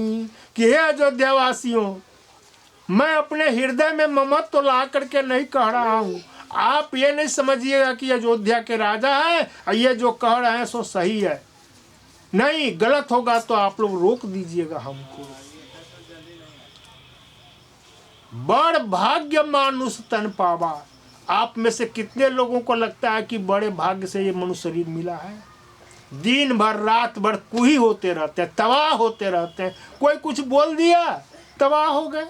कि हे अयोध्या वासियों, मैं अपने हृदय में ममत्व तो ला करके नहीं कह रहा हूँ। आप ये नहीं समझिएगा कि अयोध्या के राजा है और ये जो कह रहे हैं सो सही है। नहीं, गलत होगा तो आप लोग रोक दीजिएगा हमको। बड़ भाग्य मानुष तन पावा। आप में से कितने लोगों को लगता है कि बड़े भाग्य से ये मनुष्य शरीर मिला है? दिन भर रात भर कुही होते रहते हैं, तबाह होते रहते हैं। कोई कुछ बोल दिया तबाह हो गए।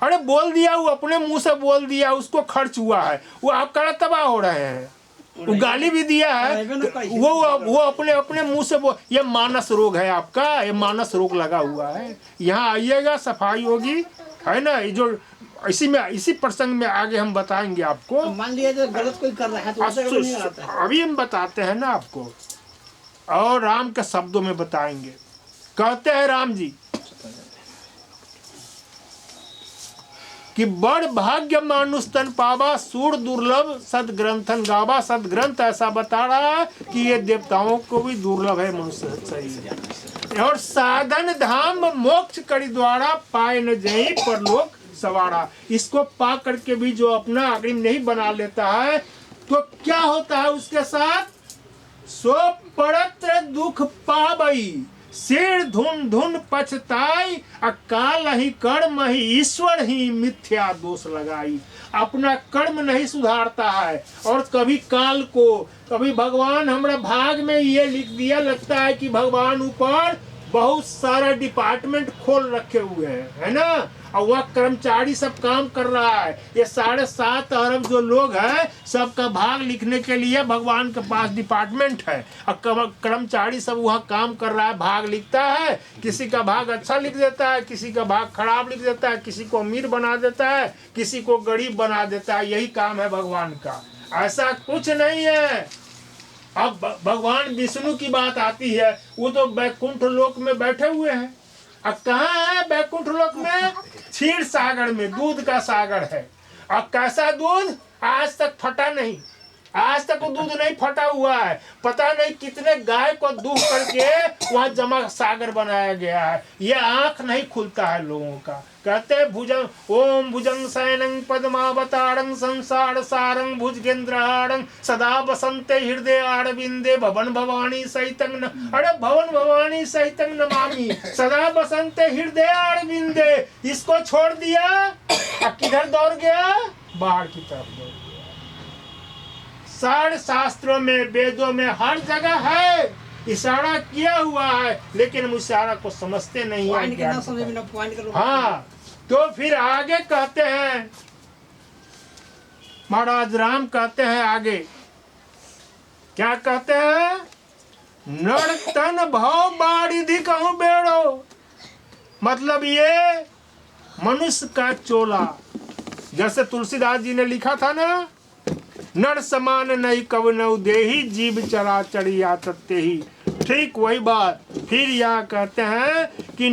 अरे बोल दिया, वो अपने मुंह से बोल दिया, उसको खर्च हुआ है, वो आपका तबाह हो रहे हैं। वो गाली भी दिया है, वो अपने अपने मुंह से बोल। ये मानस रोग है आपका, ये मानस रोग लगा हुआ है। यहाँ आइएगा, सफाई होगी, है ना। ये जो इसी प्रसंग में आगे हम बताएंगे आपको। मान लिया जो गलत कोई कर रहा है तो उसे नहीं आता है। अभी हम बताते हैं ना आपको, और राम के शब्दों में बताएंगे। कहते हैं राम जी कि बड़ भाग्य मानुष तन पावा, सूर दुर्लभ सदग्रंथन गावा। सदग्रंथ ऐसा बता रहा है कि ये देवताओं को भी दुर्लभ है मनुष्य शरीर। और साधन धाम मोक्ष करी द्वारा, पाए न जई परलोक सवारा। इसको पा करके भी जो अपना अग्रिम नहीं बना लेता है तो क्या होता है उसके साथ? सो पड़त्र दुख पावई, सिर धुन धुन पछताई, अकाल ही कर्म ही ईश्वर ही मिथ्या दोष लगाई। अपना कर्म नहीं सुधारता है और कभी काल को, कभी भगवान हमारा भाग में ये लिख दिया, लगता है कि भगवान ऊपर बहुत सारा डिपार्टमेंट खोल रखे हुए हैं, है ना। और वह कर्मचारी सब काम कर रहा है। ये 7.5 अरब जो लोग हैं, सबका भाग लिखने के लिए भगवान के पास डिपार्टमेंट है। और कर्मचारी सब वहाँ काम कर रहा है, भाग लिखता है। किसी का भाग अच्छा लिख देता है, किसी का भाग खराब लिख देता है, किसी को अमीर बना देता है, किसी को गरीब बना देता है। यही काम है भगवान का, ऐसा कुछ नहीं है। अब भगवान विष्णु की बात आती है, वो तो बैकुंठ लोक में बैठे हुए हैं। अब कहाँ है बैकुंठ लोक में? क्षीर सागर में, दूध का सागर है। अब कैसा दूध? आज तक फटा नहीं, आज तक वो दूध नहीं फटा हुआ है। पता नहीं कितने गाय को दूध करके वहाँ जमा सागर बनाया गया है। ये आंख नहीं खुलता है लोगों का। कहते हैं भुजंग ओम भुजंग शयनं पद्मावतारं संसार सारं भुजगेंद्रहारं सदा बसंते हृदय अरविंदे भवन भवानी सहितं न। अरे भवन भवानी सहितं नमामि सदा बसंते हृदय अरविंदे। इसको छोड़ दिया, अब किधर दौड़ गया? बाहर की तरफ दौड़। सारे शास्त्रों में, वेदों में, हर जगह है, इशारा किया हुआ है, लेकिन हम इशारा को समझते नहीं है। हाँ, तो फिर आगे कहते हैं, महाराज राम कहते हैं आगे, क्या कहते हैं? नर्तन भाव बारिधि कहूं बेड़ो। मतलब ये मनुष्य का चोला, जैसे तुलसीदास जी ने लिखा था ना, नर समान नहीं कवनौ देही, जीव चराचर या तत्ते ही। ठीक वही बात फिर यहाँ कहते हैं कि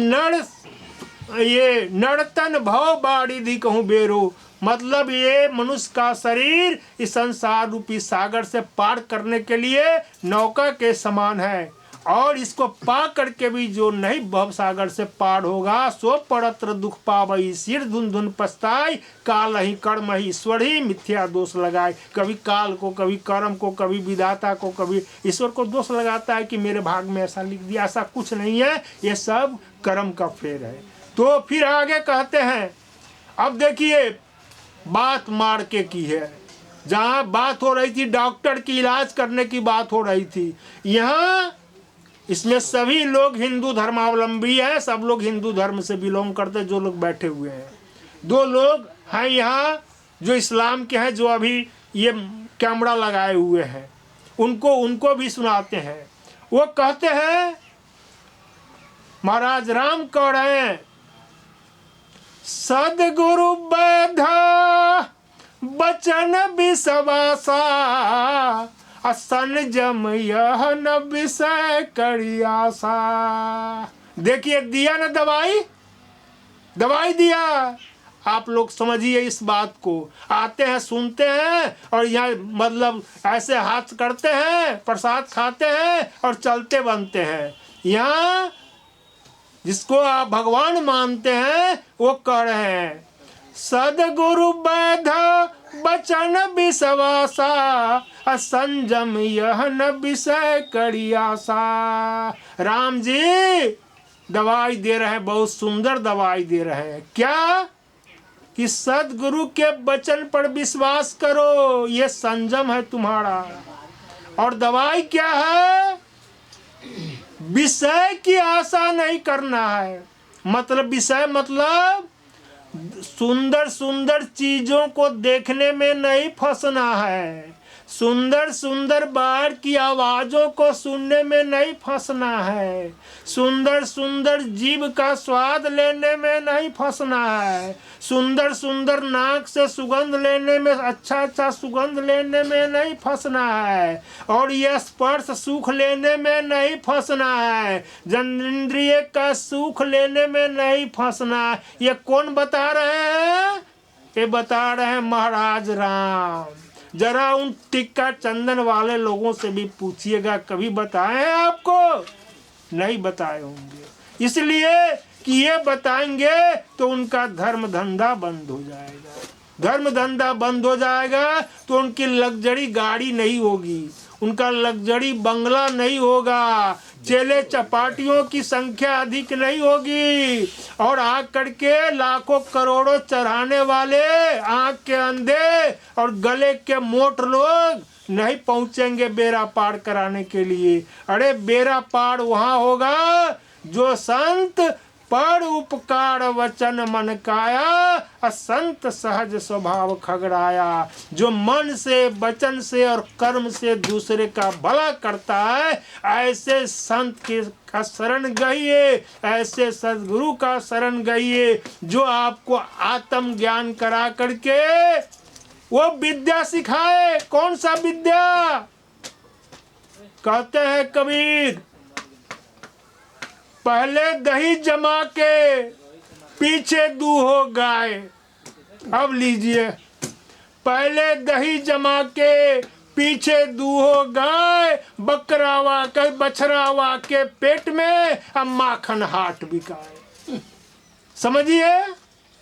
ये नर्तन भव बारिधि कहूँ बेरो। मतलब ये मनुष्य का शरीर इस संसार रूपी सागर से पार करने के लिए नौका के समान है, और इसको पा करके भी जो नहीं भव सागर से पार होगा, सो पड़त्र दुख पावई, सिर धुन धुन पछताई, काल ही कर्म ही ईश्वर ही मिथ्या दोष लगाए। कभी काल को, कभी कर्म को, कभी विधाता को, कभी ईश्वर को दोष लगाता है कि मेरे भाग में ऐसा लिख दिया। ऐसा कुछ नहीं है, ये सब कर्म का फेर है। तो फिर आगे कहते हैं, अब देखिए बात मार के की है। जहाँ बात हो रही थी डॉक्टर की इलाज करने की बात हो रही थी, यहाँ इसमें सभी लोग हिंदू धर्मावलंबी हैं, सब लोग हिंदू धर्म से बिलोंग करते जो लोग बैठे हुए हैं। 2 लोग हैं यहाँ जो इस्लाम के हैं, जो अभी ये कैमरा लगाए हुए हैं, उनको भी सुनाते हैं। वो कहते हैं, महाराज राम कह रहे हैं, सदगुरु बैधा बचन विश्वासा, संजम यह न विषय करियासा। देखिए दिया ना दवाई दिया। आप लोग समझिए इस बात को। आते हैं, सुनते हैं, और यहाँ मतलब ऐसे हाथ करते हैं, प्रसाद खाते हैं और चलते बनते हैं। यहाँ जिसको आप भगवान मानते हैं वो कह रहे हैं, सदगुरु वैध बचन विश्वासा, असंजम यह न विषय करियासा। राम जी दवाई दे रहे हैं, बहुत सुंदर दवाई दे रहे हैं। क्या कि सदगुरु के वचन पर विश्वास करो, ये संयम है तुम्हारा। और दवाई क्या है? विषय की आशा नहीं करना है। मतलब विषय मतलब सुंदर सुंदर चीजों को देखने में नहीं फंसना है, सुंदर सुंदर बाहर की आवाजों को सुनने में नहीं फंसना है, सुंदर सुंदर जीभ का स्वाद लेने में नहीं फंसना है, सुंदर सुंदर नाक से सुगंध लेने में, अच्छा अच्छा सुगंध लेने में नहीं फंसना है, और यह स्पर्श सुख लेने में नहीं फंसना है, जनेंद्रिय का सुख लेने में नहीं फंसना है। ये कौन बता रहे हैं? ये बता रहे हैं महाराज राम। जरा उन टिक्का चंदन वाले लोगों से भी पूछिएगा, कभी बताए हैं आपको? नहीं बताए होंगे। इसलिए कि ये बताएंगे तो उनका धर्म धंधा बंद हो जाएगा। धर्म धंधा बंद हो जाएगा तो उनकी लग्जरी गाड़ी नहीं होगी, उनका लग्जरी बंगला नहीं होगा, चेले चपाटियों की संख्या अधिक नहीं होगी, और आग करके लाखों करोड़ों चढ़ाने वाले आंख के अंधे और गले के मोट लोग नहीं पहुंचेंगे बेड़ा पार कराने के लिए। अरे बेड़ा पार वहां होगा जो संत पर उपकार वचन मन काया, असंत सहज स्वभाव खगड़ाया। जो मन से, वचन से और कर्म से दूसरे का भला करता है, ऐसे संत के का शरण गइए, ऐसे सद्गुरु का शरण गइए, जो आपको आत्म ज्ञान करा करके वो विद्या सिखाए। कौन सा विद्या? कहते हैं कबीर, पहले दही जमा के पीछे दूहो गाय। अब लीजिए, पहले दही जमा के पीछे दूहो गाय, बकरावा के बछरावा के पेट में अब माखन हाट बिकाए। समझिए,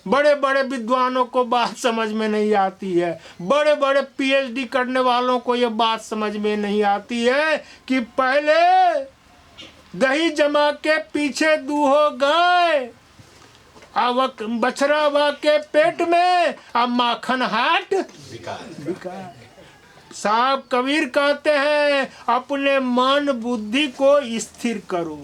बड़े बड़े विद्वानों को बात समझ में नहीं आती है, बड़े बड़े पीएचडी करने वालों को ये बात समझ में नहीं आती है कि पहले दही जमा के पीछे दूहो गाय, अब बछरावा के पेट में अब माखन हाट बिकाए। साहब कबीर कहते हैं, अपने मन बुद्धि को स्थिर करो।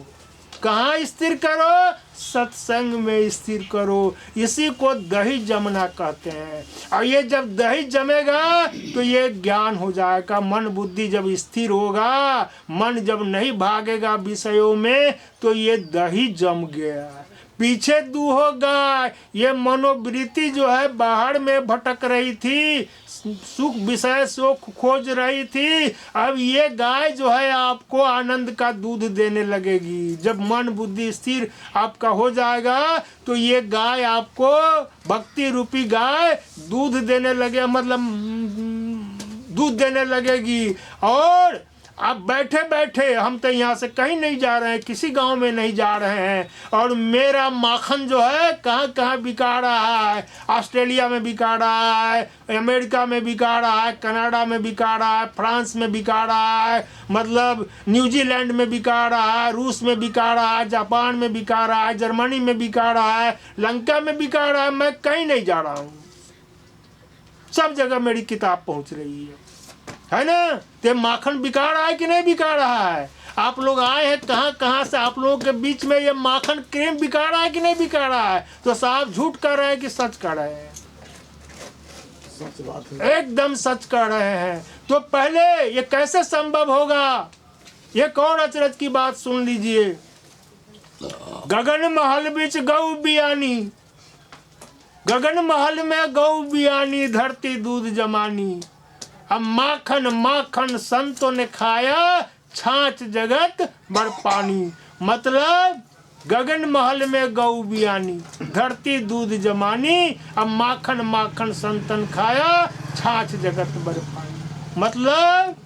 कहाँ स्थिर करो? सत्संग में स्थिर करो। इसी को दही जमना कहते हैं। और ये जब दही जमेगा तो ये ज्ञान हो जाएगा। मन बुद्धि जब स्थिर होगा, मन जब नहीं भागेगा विषयों में, तो ये दही जम गया। पीछे दूहो गाय, ये मनोवृत्ति जो है बाहर में भटक रही थी, सुख विषय सुख खोज रही थी, अब ये गाय जो है आपको आनंद का दूध देने लगेगी। जब मन बुद्धि स्थिर आपका हो जाएगा तो ये गाय आपको, भक्ति रूपी गाय दूध देने लगे, मतलब दूध देने लगेगी। और आप बैठे बैठे, हम तो यहाँ से कहीं नहीं जा रहे हैं, किसी गांव में नहीं जा रहे हैं, और मेरा माखन जो है कहाँ कहाँ बिका रहा है। ऑस्ट्रेलिया में बिका रहा है, अमेरिका में बिका रहा है, कनाडा में बिका रहा है, फ्रांस में बिका रहा है, मतलब न्यूजीलैंड में बिका रहा है, रूस में बिका रहा है, जापान में बिका रहा है, जर्मनी में बिका रहा है, लंका में बिका रहा है। मैं कहीं नहीं जा रहा हूँ, सब जगह मेरी किताब पहुँच रही है ना। ते माखन बिका रहा है कि नहीं बिका रहा है? आप लोग आए हैं कहाँ कहाँ से, आप लोगों के बीच में ये माखन क्रीम बिका रहा है कि नहीं बिका रहा है? तो साहब झूठ कर रहे हैं कि सच कर रहे हैं? सच बात है, एकदम सच कर रहे हैं। तो पहले ये कैसे संभव होगा? एक और अचरज की बात सुन लीजिए। गगन महल बीच गौ बियानी, गगन महल में गौ बियानी, धरती दूध जमानी। अब माखन माखन संतों ने खाया, छाछ जगत बड़ पानी। मतलब गगन महल में गौ बियानी, धरती दूध जमानी, अब माखन माखन संतन खाया, छाछ जगत बड़ पानी। मतलब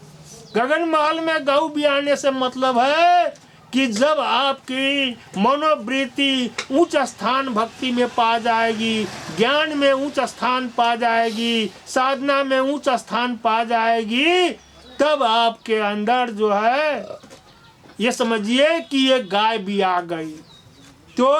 गगन महल में गौ बियाने से मतलब है कि जब आपकी मनोवृत्ति उच्च स्थान भक्ति में पा जाएगी, ज्ञान में उच्च स्थान पा जाएगी, साधना में उच्च स्थान पा जाएगी, तब आपके अंदर जो है ये समझिए कि ये गाय भी आ गई। तो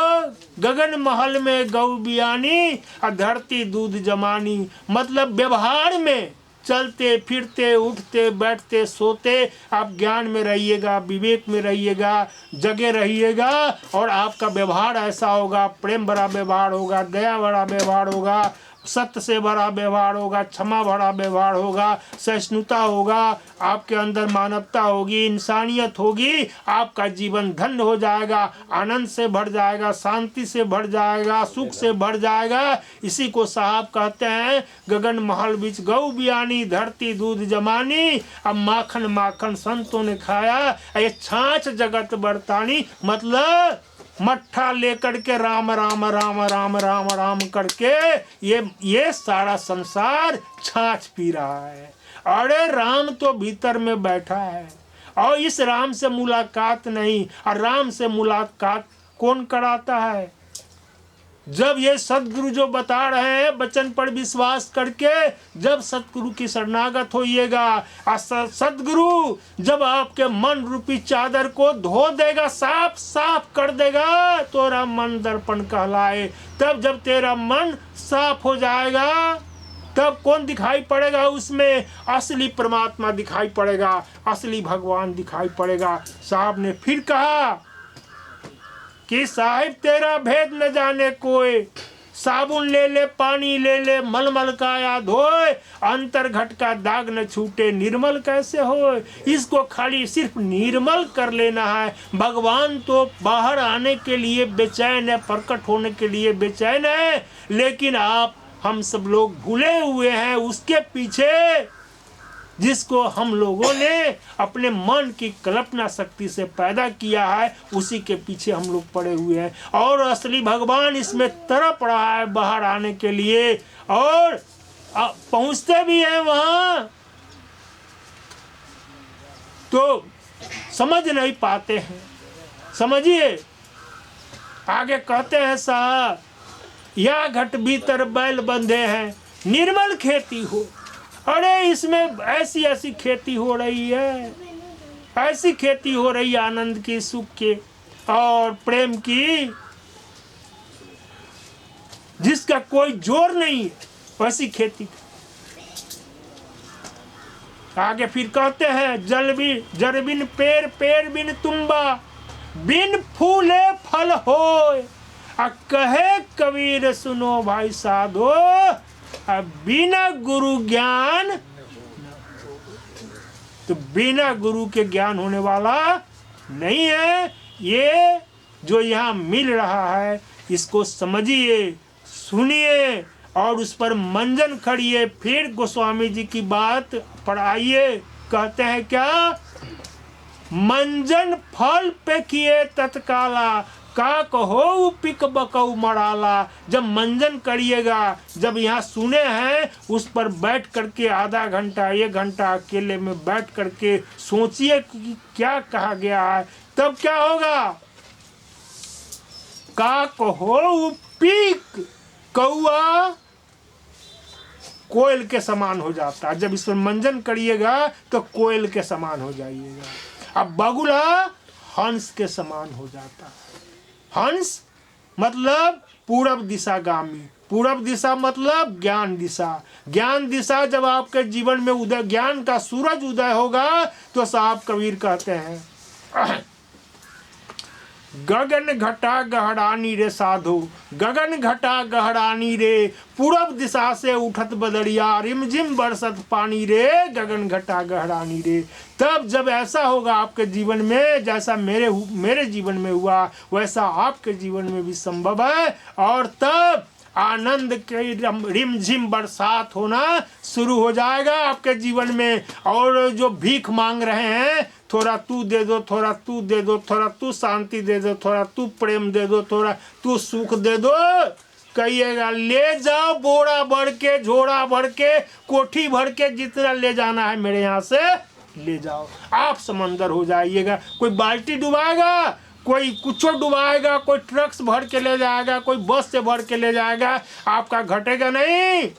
गगन महल में गौ बियानी और धरती दूध जमानी, मतलब व्यवहार में चलते फिरते उठते बैठते सोते आप ज्ञान में रहिएगा, विवेक में रहिएगा, जगे रहिएगा, और आपका व्यवहार ऐसा होगा, प्रेम भरा व्यवहार होगा, दया भरा व्यवहार होगा, सत्य से भरा व्यवहार होगा, क्षमा भरा व्यवहार होगा, सहिष्णुता होगा, आपके अंदर मानवता होगी, इंसानियत होगी, आपका जीवन धन्य हो जाएगा, आनंद से भर जाएगा, शांति से भर जाएगा, सुख से भर जाएगा। इसी को साहब कहते हैं गगन महल बीच गौ बियानी, धरती दूध जमानी, अब माखन माखन संतों ने खाया, ये छाछ जगत बरतानी, मतलब मट्ठा लेकर के राम राम राम राम राम राम करके ये सारा संसार छाछ पी रहा है। अरे राम तो भीतर में बैठा है, और इस राम से मुलाकात नहीं, और राम से मुलाकात कौन कराता है? जब ये सदगुरु जो बता रहे हैं वचन पर विश्वास करके, जब सदगुरु की शरणागत होइएगा, और सदगुरु जब आपके मन रूपी चादर को धो देगा, साफ साफ कर देगा, तोरा मन दर्पण कहलाए। तब जब तेरा मन साफ हो जाएगा, तब कौन दिखाई पड़ेगा? उसमें असली परमात्मा दिखाई पड़ेगा, असली भगवान दिखाई पड़ेगा। साहब ने फिर कहा कि साहिब तेरा भेद न जाने कोई, साबुन ले ले पानी ले ले, मलमल काया धोए, अंतर घट का दाग न छूटे, निर्मल कैसे होए? इसको खाली सिर्फ निर्मल कर लेना है। भगवान तो बाहर आने के लिए बेचैन है, प्रकट होने के लिए बेचैन है, लेकिन हम सब लोग भूले हुए हैं उसके पीछे, जिसको हम लोगों ने अपने मन की कल्पना शक्ति से पैदा किया है, उसी के पीछे हम लोग पड़े हुए हैं। और असली भगवान इसमें तड़प रहा है बाहर आने के लिए, और पहुंचते भी हैं वहां तो समझ नहीं पाते हैं। समझिए, आगे कहते हैं साहब, या घट भीतर बैल बंधे हैं, निर्मल खेती हो। अरे इसमें ऐसी ऐसी खेती हो रही है, ऐसी खेती हो रही है आनंद की, सुख की और प्रेम की, जिसका कोई जोर नहीं है, वैसी खेती। आगे फिर कहते हैं, जल भी जर बिन पेड़, पेड़ बिन तुम्बा, बिन फूले फल होय। कहे कबीर सुनो भाई साधो, बिना गुरु ज्ञान, तो बिना गुरु के ज्ञान होने वाला नहीं है। ये जो यहाँ मिल रहा है, इसको समझिए, सुनिए और उस पर मंजन करिए। फिर गोस्वामी जी की बात पढ़ाइए। कहते हैं क्या? मंजन फल पे किए तत्काला, का कहो पिक बकऊ मराला। जब मंजन करिएगा, जब यहाँ सुने हैं, उस पर बैठ करके आधा घंटा 1 घंटा अकेले में बैठ करके सोचिए कि क्या कहा गया है, तब क्या होगा? का कहो पिक, कौआ कोयल के समान हो जाता है। जब इस पर मंजन करिएगा तो कोयल के समान हो जाइएगा। अब बगुला हंस के समान हो जाता है। हंस मतलब पूरब दिशागामी, पूरब दिशा मतलब ज्ञान दिशा। ज्ञान दिशा जब आपके जीवन में उदय, ज्ञान का सूरज उदय होगा, तो साहब कबीर कहते हैं, गगन घटा गहरानी रे साधु, गगन घटा गहरानी रे, पूरब दिशा से उठत बदरिया, रिमझिम बरसत पानी रे, गगन घटा गहरानी रे। तब जब ऐसा होगा आपके जीवन में, जैसा मेरे जीवन में हुआ, वैसा आपके जीवन में भी संभव है। और तब आनंद के रिमझिम बरसात होना शुरू हो जाएगा आपके जीवन में। और जो भीख मांग रहे हैं, थोड़ा तू दे दो, थोड़ा तू दे दो, थोड़ा तू शांति दे दो, थोड़ा तू प्रेम दे दो, थोड़ा तू सुख दे दो, कहिएगा ले जाओ बोरा भर के, झोरा भर के, कोठी भर के, जितना ले जाना है मेरे यहाँ से ले जाओ, आप समंदर हो जाइएगा। कोई बाल्टी डुबाएगा, कोई कुछ डुबाएगा, कोई ट्रक से भर के ले जाएगा, कोई बस से भर के ले जाएगा, आपका घटेगा नहीं।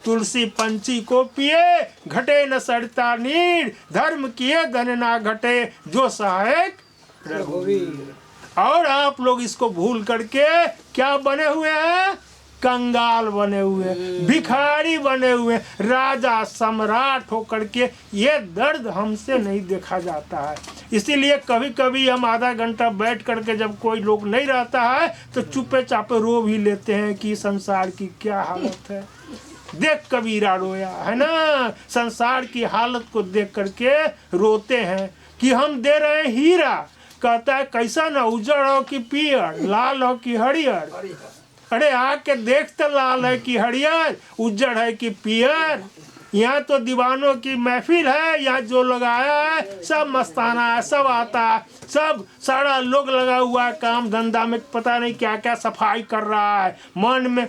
तुलसी पंछी को पिए, घटे न सड़ता नीर, धर्म किए धन ना घटे, जो सहायक रघुवीर। और आप लोग इसको भूल करके क्या बने हुए हैं? कंगाल बने हुए, भिखारी बने हुए, राजा सम्राट होकर के। ये दर्द हमसे नहीं देखा जाता है। इसीलिए कभी कभी हम आधा घंटा बैठ करके जब कोई लोग नहीं रहता है तो चुपे चापे रो भी लेते हैं कि संसार की क्या हालत है। देख कबीरा रोया है ना, संसार की हालत को देख करके रोते हैं कि हम दे रहे हैं हीरा। कहता है कैसा ना, उजड़ हो कि पियर, लाल हो कि हरियर। अरे आके देख तो लाल है कि हरियर, उज्जड़ है कि पियर। यहाँ तो दीवानों की महफिल है, यहाँ जो लोग आया है सब मस्ताना है, सब आता है, सब सारा लोग लगा हुआ है काम धंधा में, पता नहीं क्या क्या सफाई कर रहा है। मन में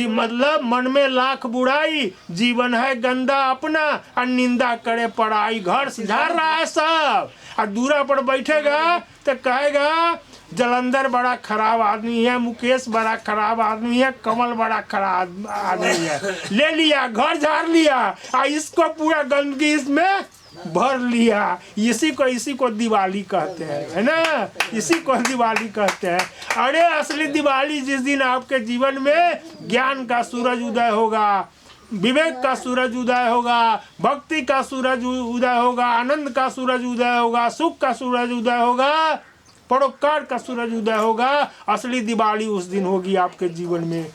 मतलब मन में लाख बुराई, जीवन है गंदा अपना, और निंदा करे पढ़ाई। घर से झाड़ रहा है सब, और दूरा पर बैठेगा तो कहेगा जलंधर बड़ा खराब आदमी है, मुकेश बड़ा खराब आदमी है, कमल बड़ा खराब आदमी है। ले लिया, घर झाड़ लिया, और इसको पूरा गंदगी इसमें भर लिया। इसी को दिवाली कहते हैं, है ना, इसी को दिवाली कहते हैं। अरे असली दिवाली जिस दिन आपके जीवन में ज्ञान का सूरज उदय होगा, विवेक का सूरज उदय होगा, भक्ति का सूरज उदय होगा, आनंद का सूरज उदय होगा, सुख का सूरज उदय होगा, परोपकार का सूरज उदय होगा। असली दिवाली उस दिन होगी आपके जीवन में।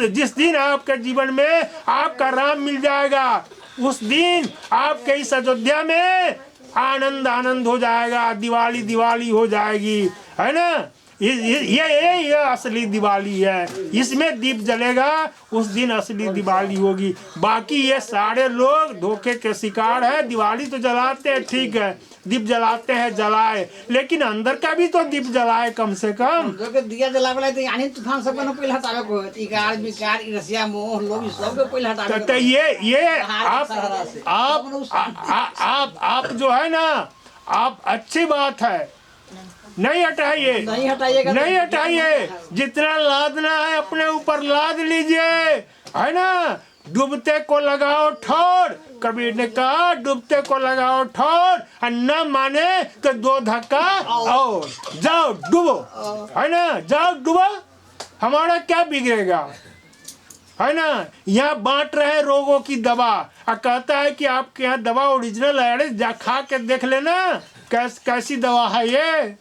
जिस दिन आपके जीवन में आपका राम मिल जाएगा, उस दिन आपके इस अयोध्या में आनंद हो जाएगा, दिवाली हो जाएगी, है ना। ये असली दिवाली है। इसमें दीप जलेगा, उस दिन असली दिवाली होगी। बाकी ये सारे लोग धोखे के शिकार है। दिवाली तो जलाते हैं, ठीक है, दीप जलाते हैं, जलाए, लेकिन अंदर का भी तो दीप जलाए कम से कम। दिया जलावे तो यानी तूफान सब को पहले हटावे को, इकार विकार ईर्ष्या मोह लोभ सब को पहले हटावे। तो ये आप जो है ना, आप अच्छी बात है, नहीं हटाइए, नहीं हटाइए। जितना लादना है अपने ऊपर लाद लीजिए, है ना। डूबते को लगाओ ठोर, कबीर ने कहा डूबते को लगाओ ठोर, और न माने तो 2 धक्का और जाओ डूबो, है ना, जाओ डूबो, हमारा क्या बिगड़ेगा, है ना। यहाँ बांट रहे रोगों की दवा, और कहता है कि आपके यहाँ दवा ओरिजिनल है। अरे जा खा के देख लेना कैसी दवा है ये।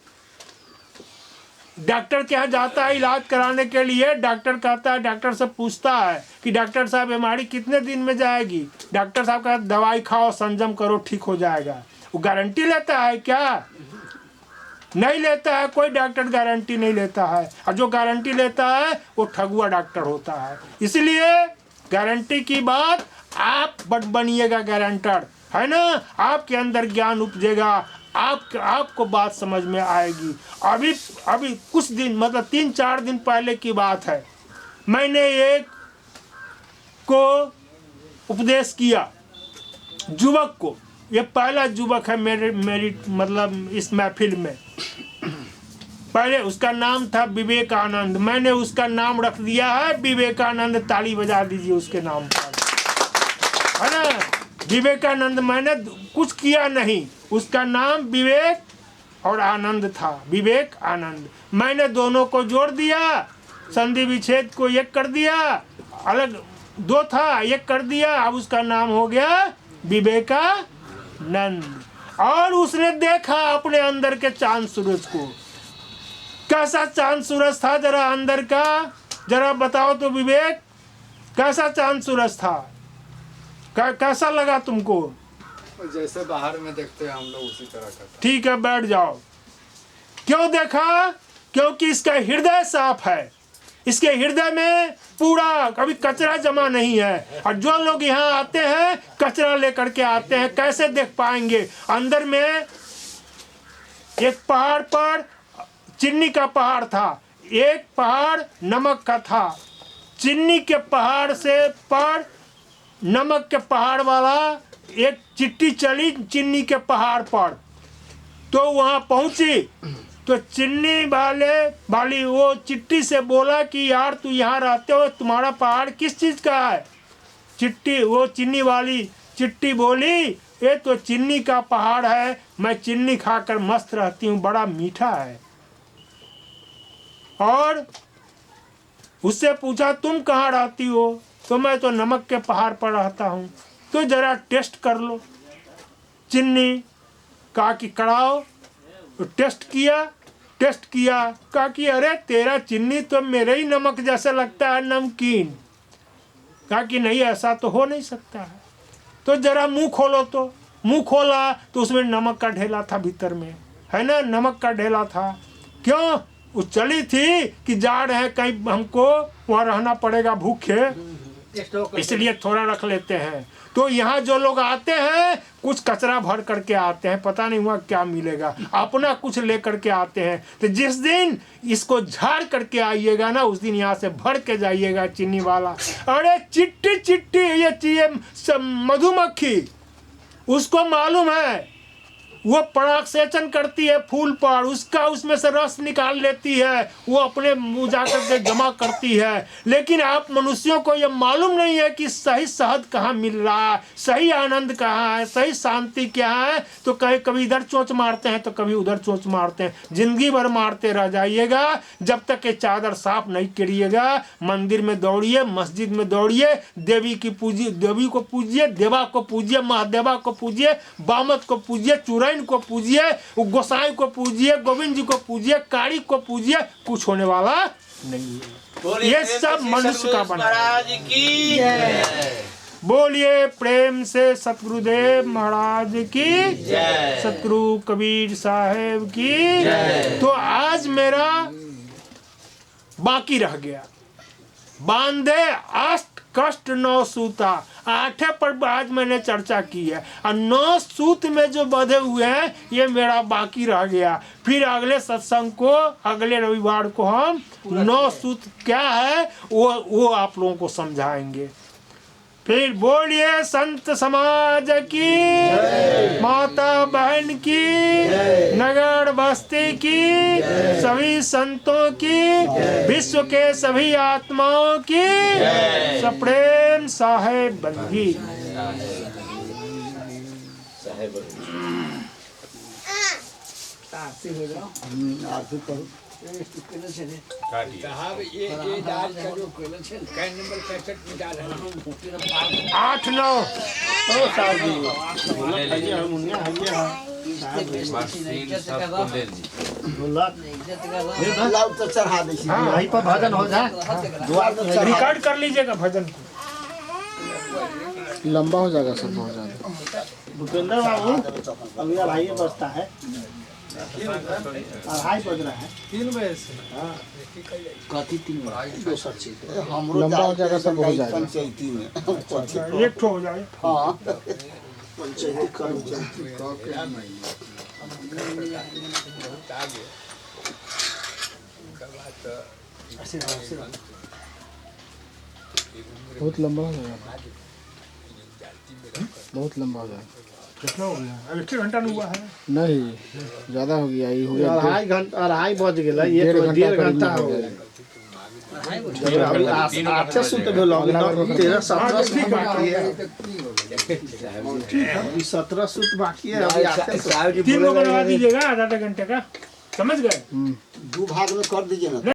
डॉक्टर के यहाँ जाता है इलाज कराने के लिए, डॉक्टर कहता है, डॉक्टर से पूछता है कि डॉक्टर साहब बीमारी कितने दिन में जाएगी। डॉक्टर साहब कहता है दवाई खाओ, संयम करो, ठीक हो जाएगा। वो गारंटी लेता है क्या? नहीं लेता है, कोई डॉक्टर गारंटी नहीं लेता है। और जो गारंटी लेता है वो ठगुआ डॉक्टर होता है। इसलिए गारंटी की बात आप बट बनिएगा गारंटर, है ना। आपके अंदर ज्ञान उपजेगा, आपको बात समझ में आएगी। अभी कुछ दिन मतलब 3-4 दिन पहले की बात है, मैंने एक को उपदेश किया, युवक को। ये पहला युवक है मेरी मतलब इस महफिल में। पहले उसका नाम था विवेकानंद, मैंने उसका नाम रख दिया है विवेकानंद। ताली बजा दीजिए उसके नाम पर, है ना। विवेकानंद, मैंने कुछ किया नहीं, उसका नाम विवेक और आनंद था, विवेक आनंद। मैंने दोनों को जोड़ दिया, संधि विच्छेद को एक कर दिया, अलग 2 था एक कर दिया, अब उसका नाम हो गया विवेकानंद। और उसने देखा अपने अंदर के चांद सूरज को। कैसा चांद सूरज था जरा अंदर का, जरा बताओ तो विवेक, कैसा चांद सूरज था? कैसा लगा तुमको? जैसे बाहर में देखते हैं हम लोग उसी तरह का। ठीक है, बैठ जाओ। क्यों देखा? क्योंकि इसका हृदय साफ है, इसके हृदय में पूरा कभी कचरा जमा नहीं है। और जो लोग यहाँ आते हैं कचरा लेकर के आते हैं, कैसे देख पाएंगे? अंदर में एक पहाड़ पर चीनी का पहाड़ था, एक पहाड़ नमक का था। चीनी के पहाड़ से पर नमक के पहाड़ वाला एक चिट्ठी चली चीनी के पहाड़ पर, तो वहाँ पहुंची तो चीनी वाली वो चिट्ठी से बोला कि यार तू यहाँ रहते हो, तुम्हारा पहाड़ किस चीज़ का है? वो चीनी वाली चिट्ठी बोली ये तो चीनी का पहाड़ है, मैं चीनी खाकर मस्त रहती हूँ, बड़ा मीठा है। और उससे पूछा तुम कहाँ रहती हो? तो मैं तो नमक के पहाड़ पर रहता हूँ, तो जरा टेस्ट कर लो। चीनी कहा कि कराओ। तो टेस्ट किया, कहा कि अरे तेरा चीनी तो मेरे ही नमक जैसा लगता है, नमकीन। कहा कि नहीं ऐसा तो हो नहीं सकता है। तो जरा मुंह खोलो। तो मुंह खोला तो उसमें नमक का ढेला था भीतर में, है ना, नमक का ढेला था। क्यों? वो चली थी कि जा रहे हैं कहीं, हमको वहाँ रहना पड़ेगा भूखे, इसलिए थोड़ा रख लेते हैं। तो यहाँ जो लोग आते हैं कुछ कचरा भर करके आते हैं, पता नहीं वहाँ क्या मिलेगा, अपना कुछ ले करके आते हैं। तो जिस दिन इसको झाड़ करके आइएगा ना, उस दिन यहाँ से भर के जाइएगा चीनी वाला। अरे चिट्टी ये चाहिए मधुमक्खी, उसको मालूम है वो परागसेचन करती है फूल पर, उसका उसमें से रस निकाल लेती है, वो अपने मुँह जा करके जमा करती है। लेकिन आप मनुष्यों को ये मालूम नहीं है कि सही शहद कहाँ मिल रहा है, सही आनंद कहाँ है, सही शांति क्या है। तो कभी इधर चोंच मारते हैं तो कभी उधर चोंच मारते हैं, जिंदगी भर मारते रह जाइएगा जब तक ये चादर साफ नहीं करिएगा। मंदिर में दौड़िए, मस्जिद में दौड़िए, देवी को पूजिए, देवा को पूजिए, महादेवा को पूजिए, बामत को पूजिए, चूरा को पूजिए, गोसाई को पूजिए, गोविंद जी को पूजिए, कारी को पूजिए, कुछ होने वाला नहीं है। ये सब मनुष्य का बना। बोलिए प्रेम से सतगुरुदेव महाराज की, सतगुरु कबीर साहेब की। तो आज मेरा बाकी रह गया, बांधे अष्ट कष्ट 9 सूता, 8 पर आज मैंने चर्चा की है, और 9 सूत में जो बंधे हुए हैं ये मेरा बाकी रह गया। फिर अगले सत्संग को, अगले रविवार को हम 9 सूत क्या है वो आप लोगों को समझाएंगे। फिर बोलिए संत समाज की, माता बहन की, नगर बस्ती की, सभी संतों की, विश्व के सभी आत्माओं की सप्रेम साहेब बंदी। साहब ये डाल का जो कैन नंबर 65 में डाल है 8 9 भजन हो जाए, रिकॉर्ड कर लीजिएगा भजन को, लंबा हो जाएगा, सब हो जाएगा। भूपेंद्र बाबू अभी अढ़ाई बजता है, 2:30 बज रहा है, 3 बजे से। हाँ कथी 3 बजे दोसर चीज लंबा हो जाएगा, सब हो जाएगा। पंचायती में एक ठो हो जाए। हाँ पंचायती कर्मचारी बहुत लंबा हो जाएगा, बहुत लंबा हो जाएगा। कितना हो गया? अब 1 घंटा नहीं हुआ है। नहीं ज्यादा हो गया, ये हो गया 2:30 बज गेला, ये 1.5 घंटा हो गया। अभी 8 सूत भेल, 13 17 सूत बाकी है, अभी 17 सूत बाकी है, अभी 8 3 को बनवा दीजिएगा आधा घंटे का, समझ गए? 2 भाग में कर दीजिए ना।